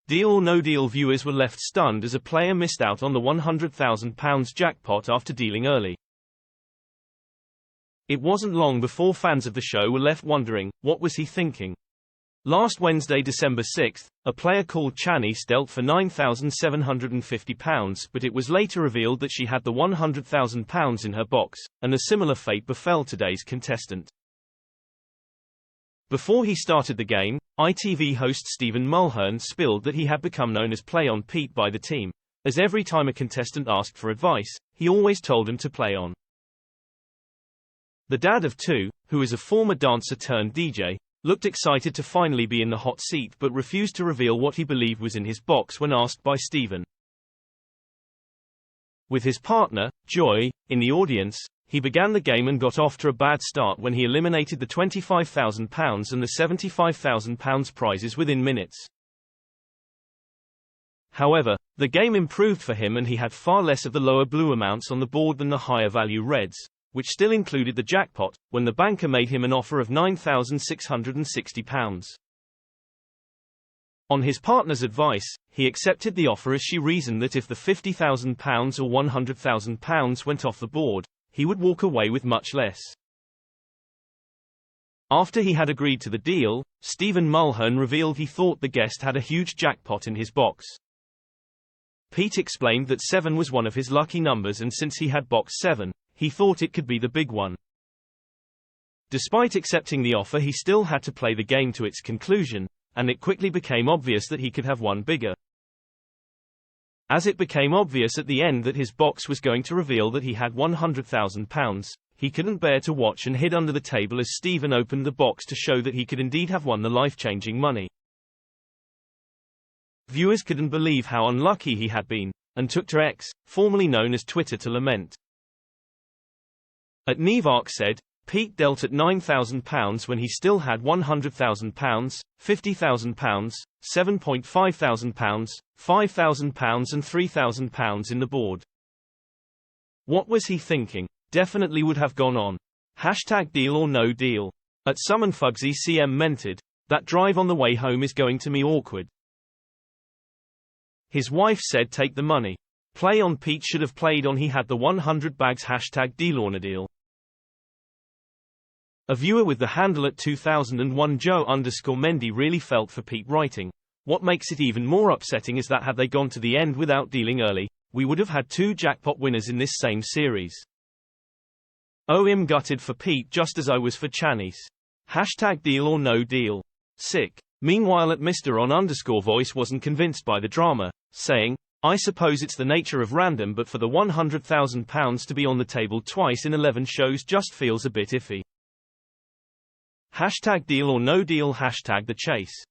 Deal or No Deal viewers were left stunned as a player missed out on the £100,000 jackpot after dealing early. It wasn't long before fans of the show were left wondering, what was he thinking? Last Wednesday, December 6, a player called Chaneice dealt for £9,750, but it was later revealed that she had the £100,000 in her box, and a similar fate befell today's contestant. Before he started the game, ITV host Stephen Mulhern spilled that he had become known as Play On Pete by the team, as every time a contestant asked for advice, he always told him to play on. The dad of two, who is a former dancer turned DJ, looked excited to finally be in the hot seat but refused to reveal what he believed was in his box when asked by Stephen. With his partner, Joy, in the audience, he began the game and got off to a bad start when he eliminated the £25,000 and the £75,000 prizes within minutes. However, the game improved for him and he had far less of the lower blue amounts on the board than the higher value reds, which still included the jackpot, when the banker made him an offer of £9,660. On his partner's advice, he accepted the offer as she reasoned that if the £50,000 or £100,000 went off the board, he would walk away with much less. After he had agreed to the deal, Stephen Mulhern revealed he thought the guest had a huge jackpot in his box. Pete explained that 7 was one of his lucky numbers and since he had box 7, he thought it could be the big one. Despite accepting the offer, he still had to play the game to its conclusion, and it quickly became obvious that he could have won bigger. As it became obvious at the end that his box was going to reveal that he had £100,000, he couldn't bear to watch and hid under the table as Stephen opened the box to show that he could indeed have won the life-changing money. Viewers couldn't believe how unlucky he had been, and took to X, formerly known as Twitter, to lament. At Nevark said, Pete dealt at £9,000 when he still had £100,000, £50,000, £7,500, £5,000 and £3,000 in the board. What was he thinking? Definitely would have gone on. #Deal or No Deal. At Summon Fugsy CM mentored, that drive on the way home is going to be awkward. His wife said take the money. Play on Pete should have played on he had the 100 bags #Deal or No Deal. A viewer with the handle at 2001 Joe_Mendy really felt for Pete, writing, "What makes it even more upsetting is that had they gone to the end without dealing early, we would have had 2 jackpot winners in this same series. I'm gutted for Pete just as I was for Chaneice. #Deal or No Deal. Sick." Meanwhile at Mr. On_Voice wasn't convinced by the drama, saying, "I suppose it's the nature of random, but for the £100,000 to be on the table twice in 11 shows just feels a bit iffy." #Deal or No Deal. #The Chase.